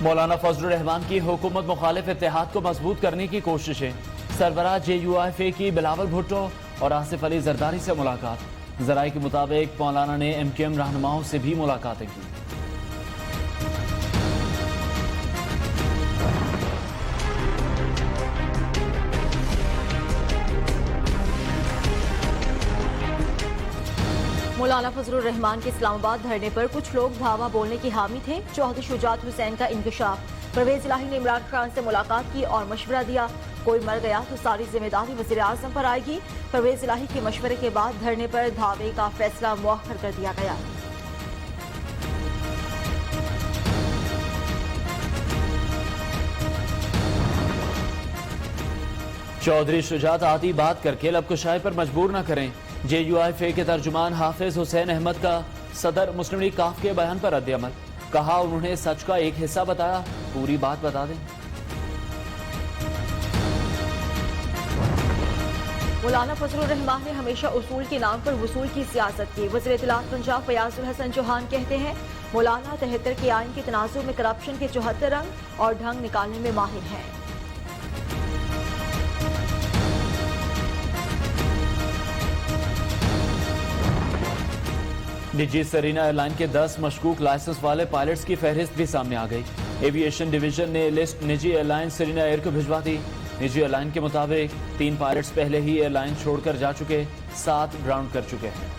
مولانا فضل الرحمان کی حکومت مخالف اتحاد کو مضبوط کرنے کی کوششیں، سربراہ JUIF کی بلاول بھٹو اور آصف علی زرداری سے ملاقات، ذرائع کے مطابق مولانا نے MKM رہنماؤں سے بھی ملاقاتیں کی۔ مولانا فضل الرحمان کے اسلام آباد دھرنے پر کچھ لوگ دھاوا بولنے کی حامی تھے۔ چودھری شجاعت حسین کا انکشاف، پرویز الہی نے عمران خان سے ملاقات کی اور مشورہ دیا، کوئی مر گیا تو ساری ذمہ داری وزیر اعظم پر آئے گی۔ پرویز الہی کے مشورے کے بعد دھرنے پر دھاوے کا فیصلہ مؤخر کر دیا گیا۔ چودھری شجاعت آدھی بات کر کے لب کشائی پر مجبور نہ کریں، JUIF کے ترجمان حافظ حسین احمد کا صدر مسلم لیگ کاف کے بیان پر رد عمل، کہا انہوں نے سچ کا ایک حصہ بتایا، پوری بات بتا دیں۔ مولانا فضل الرحمان نے ہمیشہ اصول کے نام پر وصول کی سیاست کی۔ وزیر اطلاعات پنجاب فیاض الحسن چوہان کہتے ہیں مولانا 73 کے آئین کے تنازع میں کرپشن کے 74 رنگ اور ڈھنگ نکالنے میں ماہر ہیں۔ نجی سرینا ایئر لائن کے 10 مشکوک لائسنس والے پائلٹس کی فہرست بھی سامنے آ گئی۔ ایویشن ڈویژن نے لسٹ نجی ایئر لائن سرینا ایئر کو بھجوا دی۔ نجی ایئر لائن کے مطابق 3 پائلٹس پہلے ہی ایئر لائن چھوڑ کر جا چکے، 7 گراؤنڈ کر چکے ہیں۔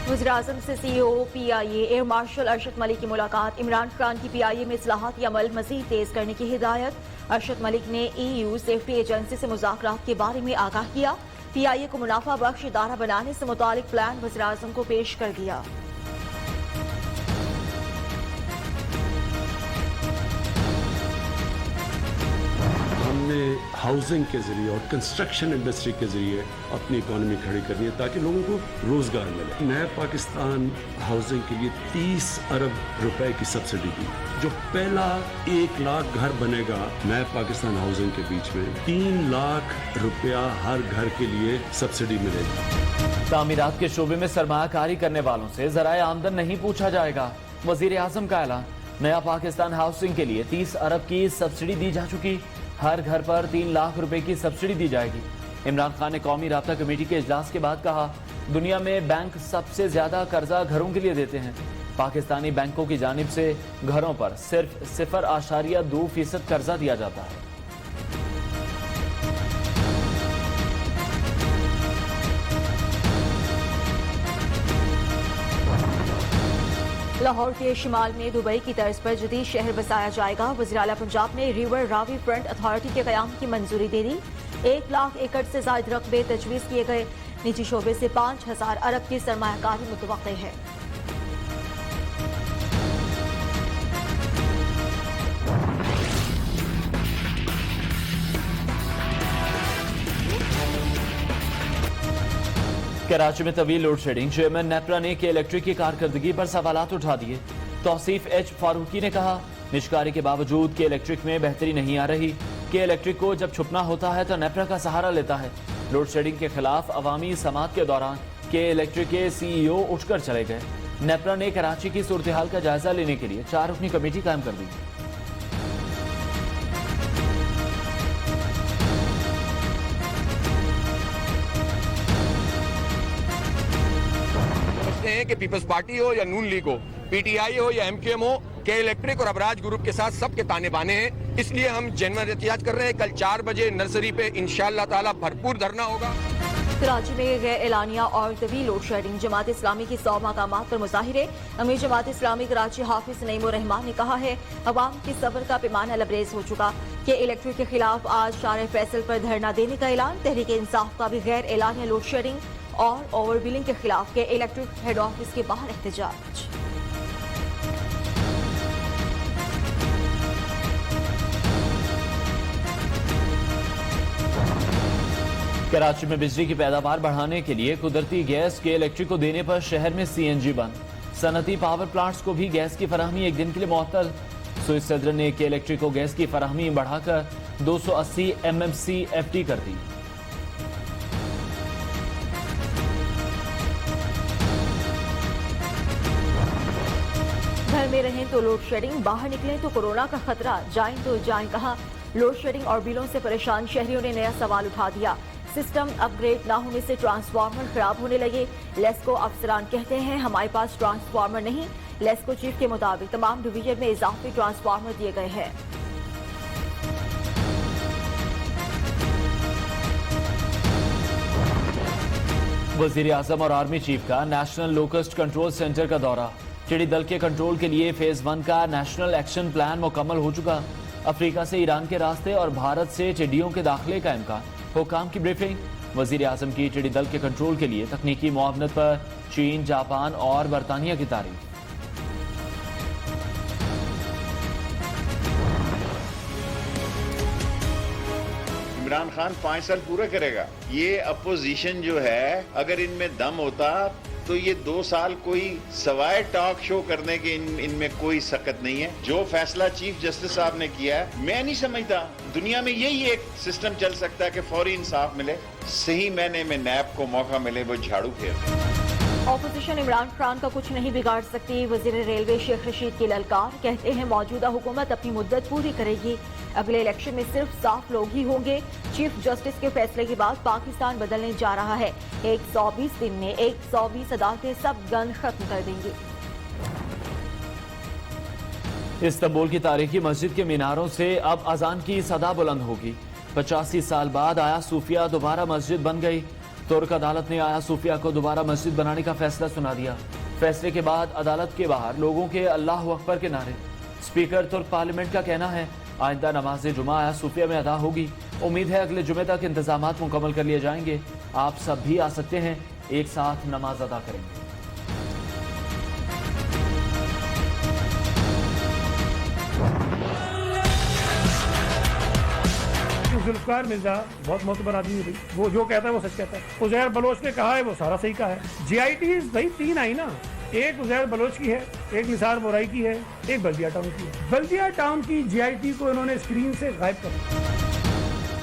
وزیراعظم سے CEO PIA air marshal Arshad Malik کی ملاقات، عمران خان کی PIA میں اصلاحاتی عمل مزید تیز کرنے کی ہدایت۔ ارشد ملک نے EU سیفٹی ایجنسی سے مذاکرات کے بارے میں آگاہ کیا، PIA کو منافع بخش ادارہ بنانے سے متعلق پلان وزیراعظم کو پیش کر دیا۔ ہم نے ہاؤسنگ کے ذریعے اور کنسٹرکشن انڈسٹری کے ذریعے اپنی اکانومی کھڑی کرنی ہے تاکہ لوگوں کو روزگار ملے۔ نئے پاکستان ہاؤسنگ کے لیے 30 ارب روپے کی سبسڈی دی، جو پہلا 1 لاکھ گھر بنے گا نئے پاکستان ہاؤسنگ کے بیچ میں 3 لاکھ روپیہ ہر گھر کے لیے سبسڈی ملے گی۔ تعمیرات کے شعبے میں سرمایہ کاری کرنے والوں سے ذرائع آمدن نہیں پوچھا جائے گا، وزیر اعظم کا اعلان۔ نیا پاکستان ہاؤسنگ کے لیے 30 ارب کی سبسڈی دی جا چکی، ہر گھر پر 3 لاکھ روپے کی سبسڈی دی جائے گی۔ عمران خان نے قومی رابطہ کمیٹی کے اجلاس کے بعد کہا دنیا میں بینک سب سے زیادہ قرضہ گھروں کے لیے دیتے ہیں، پاکستانی بینکوں کی جانب سے گھروں پر صرف 0.2% قرضہ دیا جاتا ہے۔ لاہور کے شمال میں دبئی کی طرز پر جدید شہر بسایا جائے گا، وزیر اعلیٰ پنجاب نے ریور راوی فرنٹ اتھارٹی کے قیام کی منظوری دے دی۔ 1 لاکھ ایکڑ سے زائد رقبے تجویز کیے گئے، نجی شعبے سے 5000 ارب کی سرمایہ کاری متوقع ہے۔ کراچی میں طویل لوڈ شیڈنگ، چیئرمین نیپرا نے کے الیکٹرک کی کارکردگی پر سوالات اٹھا دیے۔ توصیف ایچ فاروقی نے کہا نشکاری کے باوجود کے الیکٹرک میں بہتری نہیں آ رہی، کے الیکٹرک کو جب چھپنا ہوتا ہے تو نیپرا کا سہارا لیتا ہے۔ لوڈ شیڈنگ کے خلاف عوامی سماعت کے دوران کے الیکٹرک کے CEO اٹھ کر چلے گئے۔ نیپرا نے کراچی کی صورتحال کا جائزہ لینے کے لیے 4 رکنی کمیٹی قائم کر دی۔ کہ پیپلز پارٹی ہو یا نون لیگ ہو، PTI ہو یا MKM ہو، کے الیکٹرک اور ابراج گروپ کے ساتھ سب کے تانے بانے ہیں، اس لیے ہم جنون احتجاج کر رہے ہیں۔ کل 4 بجے نرسری پہ انشاءاللہ تعالی بھرپور دھرنا ہوگا۔ کراچی میں غیر اعلانیہ اور طویل لوڈ شیڈنگ، جماعت اسلامی کی 100 مقامات پر مظاہرے۔ امیر جماعت اسلامی کراچی حافظ نعیم الرحمان نے کہا ہے عوام کی صبر کا پیمانہ لبریز ہو چکا، کہ الیکٹرک کے خلاف آج شارع فیصل پر دھرنا دینے کا اعلان۔ تحریک انصاف کا بھی غیر اعلانیہ لوڈ شیڈنگ اور اوور بلنگ کے خلاف کے الیکٹرک ہیڈ آفس کے باہر احتجاج۔ کراچی میں بجلی کی پیداوار بڑھانے کے لیے قدرتی گیس کے الیکٹرک کو دینے پر شہر میں CNG بند، صنعتی پاور پلانٹس کو بھی گیس کی فراہمی 1 دن کے لیے معطل۔ سوئس صدر نے کے الیکٹرک کو گیس کی فراہمی بڑھا کر 280 MMC FT کر دی۔ घर में रहें तो लोड शेडिंग, बाहर निकलें तो कोरोना का खतरा, जाएं तो जाएं कहां। लोड शेडिंग और बिलों से परेशान शहरियों ने नया सवाल उठा दिया। सिस्टम अपग्रेड ना होने से ट्रांसफार्मर खराब होने लगे। लेस्को अफसरान कहते हैं हमारे पास ट्रांसफार्मर नहीं। लेस्को चीफ के मुताबिक तमाम डिवीजन में इजाफी ट्रांसफार्मर दिए गए हैं। वजीर आजम और आर्मी चीफ का नेशनल लोकस्ट कंट्रोल सेंटर का दौरा। टिड्डी दल के कंट्रोल के लिए फेज 1 का नेशनल एक्शन प्लान मुकम्मल हो चुका। अफ्रीका से ईरान के रास्ते और भारत से टिड्डियों के दाखिले का इम्कान। हुकाम की ब्रीफिंग। वजीर आजम की टिड्डी दल के कंट्रोल के लिए तकनीकी मुआवनत पर चीन, जापान और बरतानिया की तारीफ। इमरान खान 5 साल पूरा करेगा। ये अपोजिशन जो है, अगर इनमें दम होता तो ये 2 साल कोई सवाए टॉक शो करने के इनमें कोई सकत नहीं है। जो फैसला चीफ जस्टिस साहब ने किया है, मैं नहीं समझता दुनिया में यही एक सिस्टम चल सकता है कि फौरी इंसाफ मिले, सही महीने में नैब को मौका मिले, वो झाड़ू फेर। ऑपोजिशन इमरान खान का कुछ नहीं बिगाड़ सकती। वजीर रेलवे शेख रशीद की ललकार, कहते हैं मौजूदा हुकूमत अपनी मुद्दत पूरी करेगी। अगले इलेक्शन में सिर्फ साफ लोग ही होंगे। चीफ जस्टिस के फैसले के बाद पाकिस्तान बदलने जा रहा है। 120 दिन में 120 अदालतें सब गन खत्म कर देंगी। इस्तांबुल की तारीखी मस्जिद के मीनारों से अब अजान की सदा बुलंद होगी। 85 साल बाद आया सूफिया दोबारा मस्जिद बन गई। तुर्क अदालत ने आया सूफिया को दोबारा मस्जिद बनाने का फैसला सुना दिया। फैसले के बाद अदालत के बाहर लोगों के अल्लाह अकबर के नारे। स्पीकर तुर्क पार्लियामेंट का कहना है आइंदा नमाज जुमा आया सूफिया में अदा होगी। उम्मीद है अगले जुमे तक इंतजामात मुकम्मल कर लिए जाएंगे। आप सब भी आ सकते हैं, एक साथ नमाज अदा करेंगे। जुल्फकार मिर्जा बहुत मोतबर आदमी है भाई, वो जो कहता है वो सच कहता है। उजैर बलोच ने कहा है वो सारा सही कहा है। जीआईटी भाई 3 आई ना, एक उजैर बलोच की है, एक निसार बोराई की है, एक बल्दिया टाउन की है। बल्दिया टाउन की जीआईटी को इन्होंने स्क्रीन से गायब कर दिया।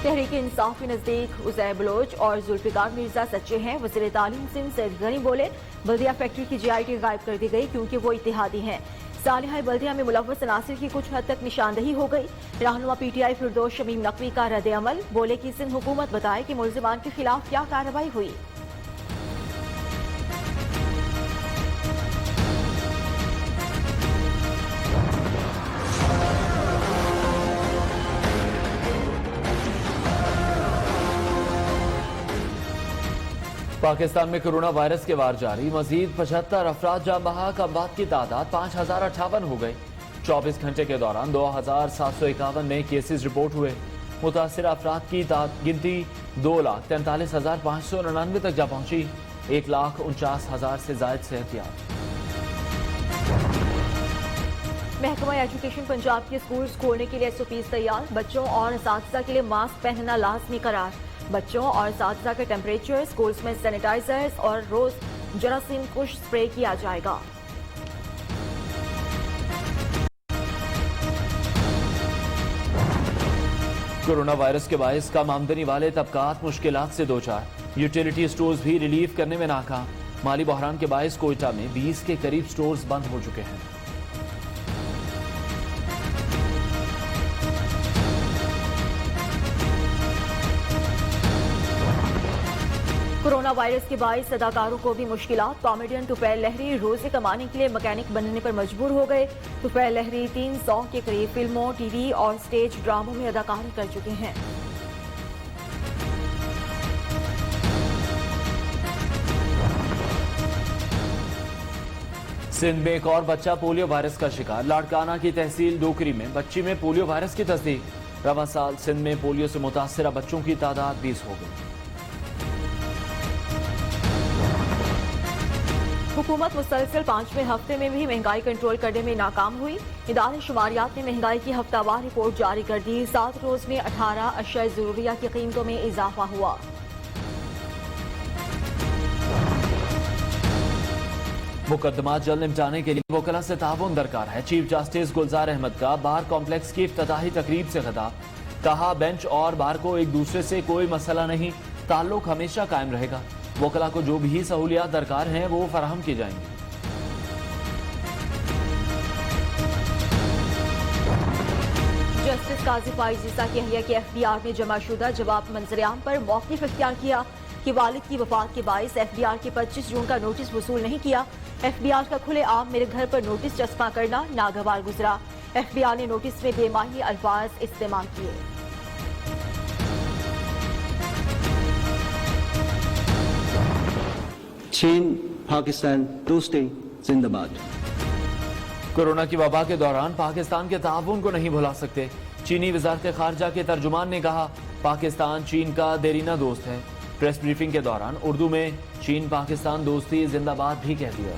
तहरीक इंसाफ के नजदीक उजैर बलोच और जुल्फिकार मिर्जा सच्चे हैं। वज़ीर तालीम सिंध सैयद गनी बोले बल्दिया फैक्ट्री की जीआईटी गायब कर दी गई क्योंकि वो इत्तेहादी हैं। सालिहा बल्दिया में मुलव्वस अनासिर की कुछ हद तक निशानदही हो गई। रहनुमा पीटीआई फिरदौस शमीम नकवी का रद्द अमल, बोले कि सिंध हुकूमत बताए कि मुल्जिमान के खिलाफ क्या कार्रवाई हुई। पाकिस्तान में कोरोना वायरस के वार जारी। मजीद 75 अफराद जाँ बहक, अमवात की तादाद 5058 हो गई। 24 घंटे के दौरान 2751 नए केसेस रिपोर्ट हुए। मुतासिर अफराद की गिनती 2,43,599 तक जा पहुंची। 1,49,000 से जायद सेहतियाब। महकमा एजुकेशन पंजाब के स्कूल खोलने के लिए SOPs तैयार। बच्चों और असातिज़ा के लिए मास्क पहनना लाजमी करार। बच्चों और असातिज़ा के टेम्परेचर, स्कूल्स में सैनिटाइजर्स और रोज जरासीम कुश स्प्रे किया जाएगा। कोरोना वायरस के बायस कम आमदनी वाले तबकात मुश्किलात से दो चार। यूटिलिटी स्टोर्स भी रिलीफ करने में नाकाम। माली बहरान के बायस कोयटा में 20 के करीब स्टोर्स बंद हो चुके हैं। कोरोना वायरस के बायस अदाकारों को भी मुश्किलात। कॉमेडियन तुफैल लहरी रोजे कमाने के लिए मैकेनिक बनने पर मजबूर हो गए। तुफैल लहरी 300 के करीब फिल्मों, टीवी और स्टेज ड्रामों में अदाकारी कर चुके हैं। सिंध में एक और बच्चा पोलियो वायरस का शिकार। लाड़काना की तहसील डोकरी में बच्ची में पोलियो वायरस की तस्दीक। रवां साल सिंध में पोलियो से मुतासरा बच्चों की तादाद 20 हो गई। हुकूमत मुसलसल 5वें हफ्ते में भी महंगाई कंट्रोल करने में नाकाम हुई। इदारे शुमारियात ने महंगाई की हफ्तावार रिपोर्ट जारी कर दी। 7 रोज में 18 अशिया ज़रूरिया की कीमतों में इजाफा हुआ। मुकदमा जल्द निपटाने के लिए वकला से ताउन दरकार है। चीफ जस्टिस गुलजार अहमद का बार कॉम्प्लेक्स की इफ्तिताही तकरीब से खिताब। कहा बेंच और बार को एक दूसरे से कोई मसला नहीं, ताल्लुक हमेशा कायम रहेगा। वकला को जो भी सहूलियात दरकार हैं वो फराहम की जाएंगी। जस्टिस काजी फाइज ईसा की अहलिया के एफबीआर में जमाशुदा जवाब मंजरेआम पर मौक़िफ़ इख्तियार किया कि वालिद की वफात के बाइस एफबीआर के 25 जून का नोटिस वसूल नहीं किया। एफबीआर का खुलेआम मेरे घर पर नोटिस चस्पा करना नागवार गुजरा। एफबीआर ने नोटिस में बेमानी अल्फाज इस्तेमाल किए। चीन पाकिस्तान दोस्ती जिंदाबाद। कोरोना की वबा के दौरान पाकिस्तान के ताउन को नहीं भुला सकते। चीनी वजारत खारजा के तर्जुमान ने कहा, पाकिस्तान चीन का देरीना दोस्त है। प्रेस ब्रीफिंग के दौरान उर्दू में चीन पाकिस्तान दोस्ती जिंदाबाद भी कह दिया।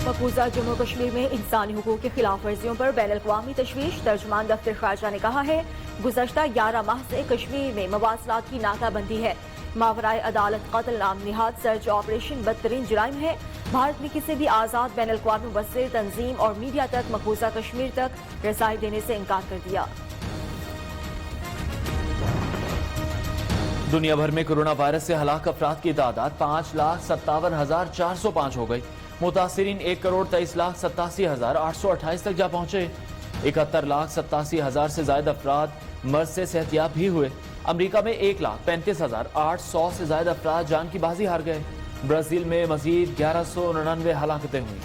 मकबूजा जम्मू कश्मीर में इंसानी हुकूक की खिलाफ वर्जियों पर बैनुल-अक़वामी तशवीश। तर्जुमान दफ्तर खारजा ने कहा है, गुज़श्ता 11 माह से कश्मीर में मवासलात की नाकाबंदी है। मावराए अदालत कत्ल नाम निहाद सर्च ऑपरेशन बदतरीन जुराइम है। भारत में किसी भी आज़ाद बैनुल-अक़वामी मुबस्सिर तंजीम और मीडिया तक मकबूजा कश्मीर तक रसाई देने से इनकार कर दिया। दुनिया भर में कोरोना वायरस से हलाक अफराद की तादाद 5,57,405 हो गई। मुतासिरीन 1,23,87,828 तक जा पहुंचे। 71,87,000 से ज्यादा अफराद मर्ज से सेहतियाब भी हुए। अमरीका में 1,35,800 से ज्यादा अफराद जान की बाजी हार गए। ब्राजील में मजीद 1199 हलाकतें हुई।